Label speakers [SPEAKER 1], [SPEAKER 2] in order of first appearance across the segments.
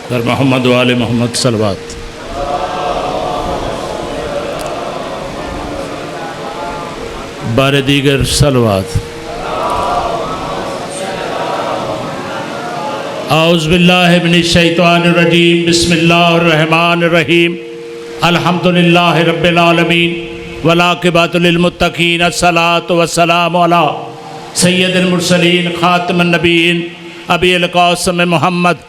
[SPEAKER 1] در محمد و آل محمد صلوات۔ بار دیگر صلوات۔ اعوذ باللہ من الشیطان الرجیم، بسم اللہ الرحمن الرحیم، الحمدللہ رب العالمین والعاقبۃ للمتقین، الصلاۃ والسلام علی سید المرسلین خاتم النبیین ابی القاسم محمد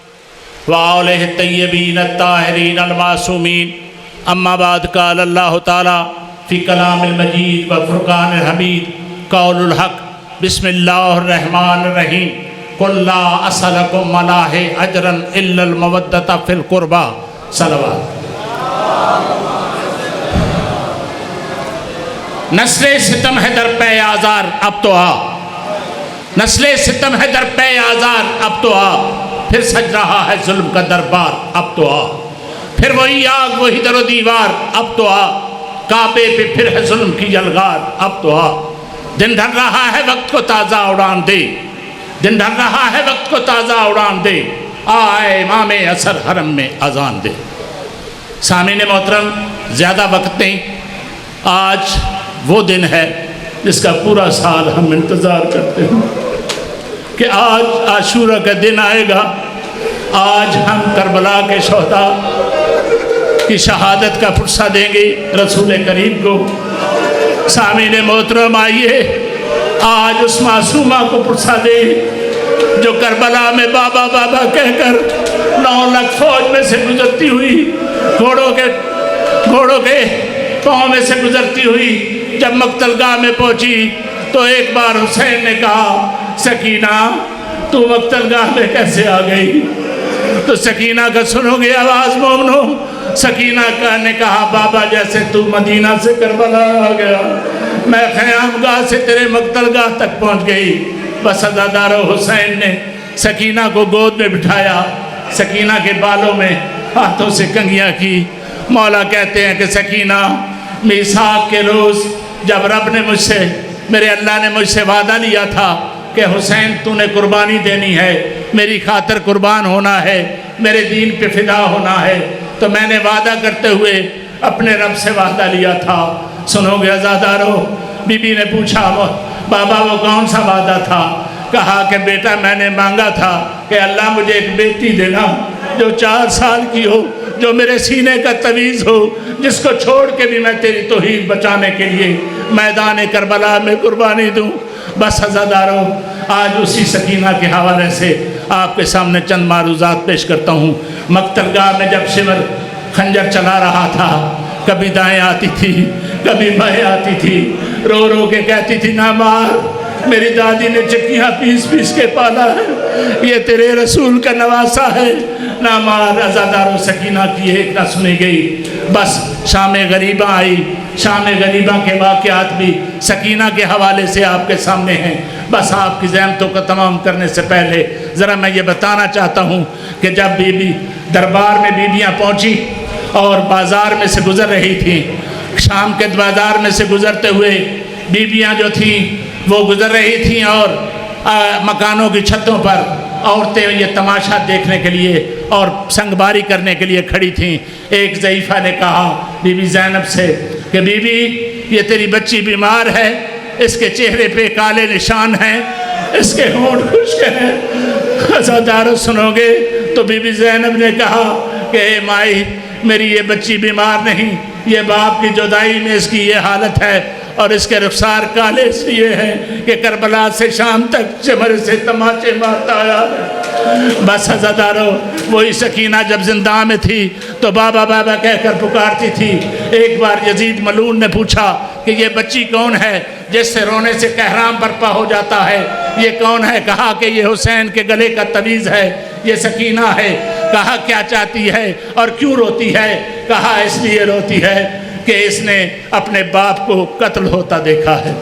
[SPEAKER 1] وآلہ الطیبین الطاہرین المعصومین، اما بعد، قال اللہ تعالی فی کلام المجید و فرقان الحمید، قول الحق، بسم اللہ الرحمن الرحیم، قل لا اسألکم علیہ اجرا الا المودۃ فی القربی۔ صلوات۔ نسل ستم ہے در پہ آزار، اب تو آ، نسل ستم ہے در پہ آزار، اب تو آ، پھر سج رہا ہے ظلم کا دربار، اب تو آ، پھر وہی آگ وہی در و دیوار، اب تو آ، کعبے پہ پھر ہے ظلم کی یلغار، اب تو آ، دن ڈھل رہا ہے وقت کو تازہ اڑان دے، دن ڈھل رہا ہے وقت کو تازہ اڑان دے، آئے امام اثر حرم میں اذان دے۔ سامعین محترم، زیادہ وقت نہیں، آج وہ دن ہے جس کا پورا سال ہم انتظار کرتے ہیں کہ آج عاشورہ کا دن آئے گا، آج ہم کربلا کے شہداء کی شہادت کا پرسہ دیں گے رسول کریم کو۔ سامعین محترم، آئیے آج اس معصومہ کو پرسہ دیں جو کربلا میں بابا بابا کہہ کر 9 لاکھ فوج میں سے گزرتی ہوئی، گھوڑوں کے پاؤں میں سے گزرتی ہوئی جب مقتل گاہ میں پہنچی تو ایک بار حسین نے کہا، سکینہ تو مقتل گاہ میں کیسے آ گئی؟ تو سکینہ کا سنو گے آواز مومنو، سکینہ نے کہا، بابا جیسے تو مدینہ سے کربلا آ گیا، میں خیام گاہ سے تیرے مقتل گاہ تک پہنچ گئی۔ بس عزادارو، حسین نے سکینہ کو گود میں بٹھایا، سکینہ کے بالوں میں ہاتھوں سے کنگھیاں کی۔ مولا کہتے ہیں کہ سکینہ، میثاق کے روز جب رب نے مجھ سے، میرے اللہ نے مجھ سے وعدہ لیا تھا کہ حسین تو نے قربانی دینی ہے، میری خاطر قربان ہونا ہے، میرے دین پہ فدا ہونا ہے، تو میں نے وعدہ کرتے ہوئے اپنے رب سے وعدہ لیا تھا۔ سنو گے عزادارو، بی بی نے پوچھا، بابا وہ کون سا وعدہ تھا؟ کہا کہ بیٹا میں نے مانگا تھا کہ اللہ مجھے ایک بیٹی دینا جو 4 سال کی ہو، جو میرے سینے کا تویز ہو، جس کو چھوڑ کے بھی میں تیری توحید بچانے کے لیے میدان کربلا میں قربانی دوں۔ بس عزادارو، آج اسی سکینہ کے حوالے سے آپ کے سامنے چند معروضات پیش کرتا ہوں۔ مقتل گاہ میں جب شمر خنجر چلا رہا تھا، کبھی دائیں آتی تھی، کبھی بائیں آتی تھی، رو رو کے کہتی تھی، نہ مار، میری دادی نے چکیاں پیس پیس کے پالا ہے، یہ تیرے رسول کا نواسا ہے، نہ مار۔ عزادارو، سکینہ کی ایک نہ سنی گئی۔ بس شام غریبہ آئی، شام غریبہ کے واقعات بھی سکینہ کے حوالے سے آپ کے سامنے ہیں۔ بس آپ کی زحمتوں کو تمام کرنے سے پہلے ذرا میں یہ بتانا چاہتا ہوں کہ جب بی بی دربار میں بیویاں پہنچی اور بازار میں سے گزر رہی تھیں، شام کے بازار میں سے گزرتے ہوئے بیویاں جو تھیں وہ گزر رہی تھیں اور مکانوں کی چھتوں پر عورتیں یہ تماشا دیکھنے کے لیے اور سنگباری کرنے کے لیے کھڑی تھیں۔ ایک ضعیفہ نے کہا بی بی زینب سے کہ بی بی یہ تیری بچی بیمار ہے، اس کے چہرے پہ کالے نشان ہیں، اس کے ہونٹ خشک ہیں۔ عزادارو سنو گے تو بی بی زینب نے کہا کہ اے مائی، میری یہ بچی بیمار نہیں، یہ باپ کی جدائی میں اس کی یہ حالت ہے، اور اس کے رخسار کالے اس لیے ہیں کہ کربلا سے شام تک چمر سے تماچے مارتا آیا ہے۔ بس عزادارو، وہی سکینہ جب زندہ میں تھی تو بابا بابا کہہ کر پکارتی تھی۔ ایک بار یزید ملعون نے پوچھا کہ یہ بچی کون ہے جس سے رونے سے کہرام برپا ہو جاتا ہے؟ یہ کون ہے؟ کہا کہ یہ حسین کے گلے کا تویز ہے، یہ سکینہ ہے۔ کہا کیا چاہتی ہے اور کیوں روتی ہے؟ کہا اس لیے روتی ہے کہ اس نے اپنے باپ کو قتل ہوتا دیکھا ہے،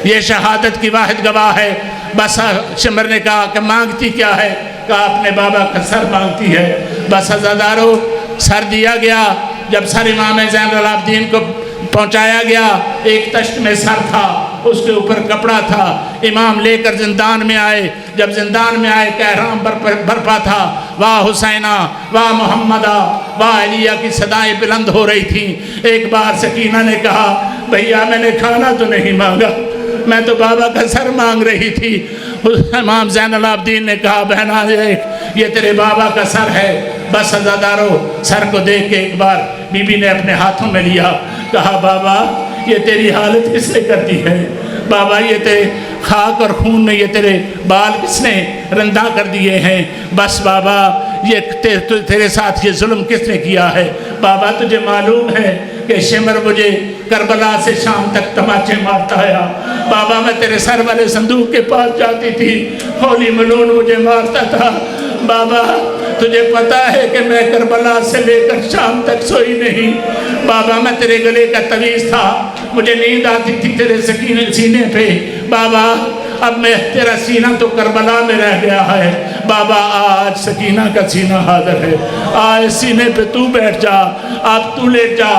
[SPEAKER 1] یہ شہادت کی واحد گواہ ہے۔ بس شمر نے کہا کہ مانگتی کیا ہے؟ کہا اپنے بابا کا سر مانگتی ہے۔ بس عزادارو، سر دیا گیا۔ جب سر امام زین العابدین کو پہنچایا گیا، ایک تشت میں سر تھا اس کے اوپر کپڑا تھا۔ امام لے کر زندان میں آئے، جب زندان میں آئے کہرام برپا تھا، واہ حسینہ واہ محمدہ واہ علیہ کی صدائیں بلند ہو رہی تھیں۔ ایک بار سکینہ نے کہا بھیا میں نے کھانا تو نہیں مانگا، میں تو بابا کا سر مانگ رہی تھی۔ امام زین العابدین نے کہا بہنا یہ تیرے بابا کا سر ہے، بس عزادارو سر کو دیکھ کے ایک بار بی بی نے اپنے ہاتھوں میں لیا، کہا بابا یہ تیری حالت کس نے کر دی ہے؟ بابا یہ تیرے خاک اور خون میں یہ تیرے بال کس نے رندہ کر دیے ہیں؟ بس بابا یہ تیرے ساتھ یہ ظلم کس نے کیا ہے؟ بابا تجھے معلوم ہے کہ شمر مجھے کربلا سے شام تک تماچے مارتا آیا، بابا میں تیرے سر والے صندوق کے پاس جاتی تھی، ہولی ملون مجھے مارتا تھا، بابا تجھے پتا ہے کہ میں کربلا سے لے کر شام تک سوئی نہیں، بابا میں تیرے گلے کا تویز تھا، مجھے نیند آتی تھی تیرے سینے پہ، بابا اب میں تیرا سینہ تو کربلا میں رہ گیا ہے، بابا آج سکینہ کا سینہ حاضر ہے، آج سینے پہ تو بیٹھ جا، اب تو لیٹ جا،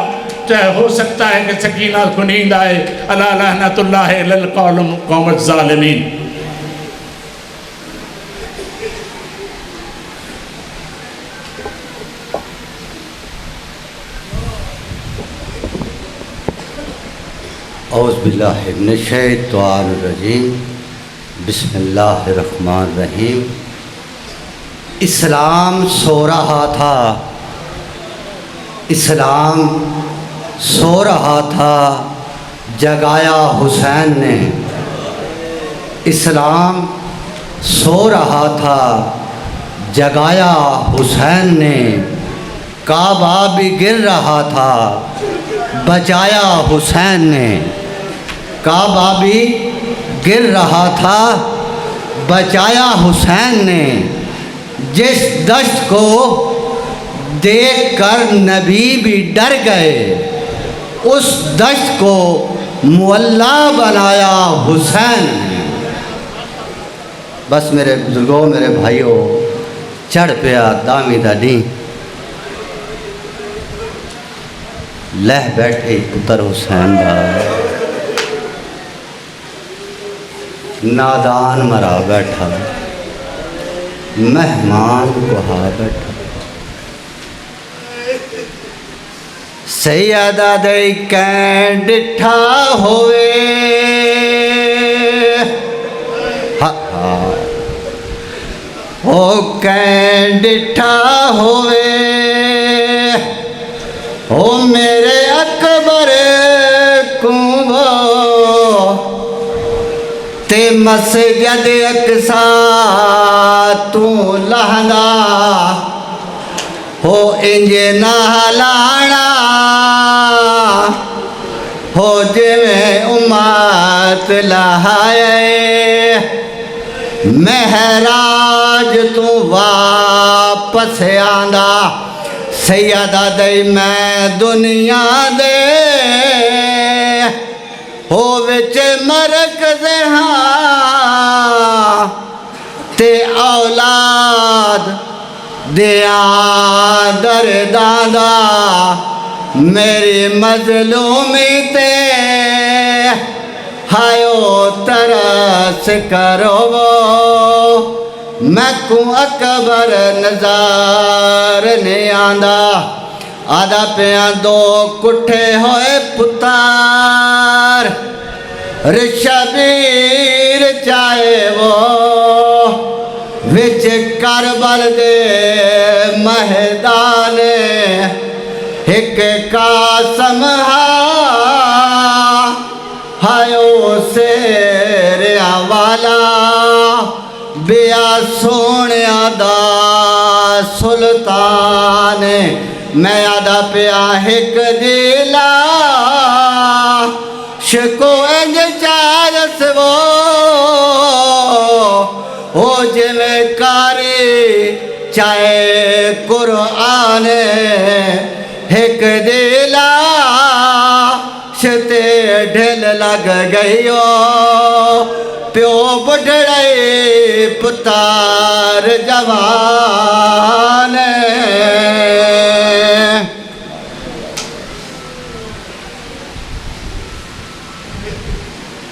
[SPEAKER 1] چاہے ہو سکتا ہے کہ سکینہ کو نیند آئے۔ الا لعنت اللہ علی القوم الظالمین۔
[SPEAKER 2] اعوذ باللہ من الشیطان الرجیم، بسم اللہ الرحمن الرحیم۔ اسلام سو رہا تھا، اسلام سو رہا تھا، جگایا حسین نے۔ اسلام سو رہا تھا، جگایا حسین نے۔ کعبہ بھی گر رہا تھا، بچایا حسین نے۔ کعبہ بھی گر رہا تھا، بچایا حسین نے۔ جس دشت کو دیکھ کر نبی بھی ڈر گئے، اس دشت کو معلیٰ بنایا حسین نے۔ بس میرے بزرگوں، میرے بھائیوں، چڑھ پیا دامی دا ڈی، لہ بیٹھے پتر حسین دا، نادان مرا بیٹھا، مہمان کہا بیٹھا۔ سیدہ دے کین ڈٹھا ہوئے، او کین ڈٹھا ہوئے، او میرے اکبر کنبو تے مسجد اقصا تو لہندا، ہو انجے نہ لانا، ہو جویں امت لہائے، مہراج تو واپس آندا، سیدہ دے میں دنیا دے، ہو وچ مرکز ہاں تے اولاد دیاں درداں دا، میری مظلومی تے ہائیو ترس کرو، میں کو اکبر نظر نہیں آندا، آدھا پیاں دو کٹھے ہوئے پتار، شبیر چاہے وہ وچ کربل دے مہدان، ایک قاسم ہائیو سیریا والا، بیا سونیا دا سلطان، میں آدھا پیا ایک دیلا، شکو انج چارس وہ، ہو جویں کاری چاہے قرآن، ایک دیلا شتے ڈھل لگ گئیو، پیو بڑھڑے پتار جوان۔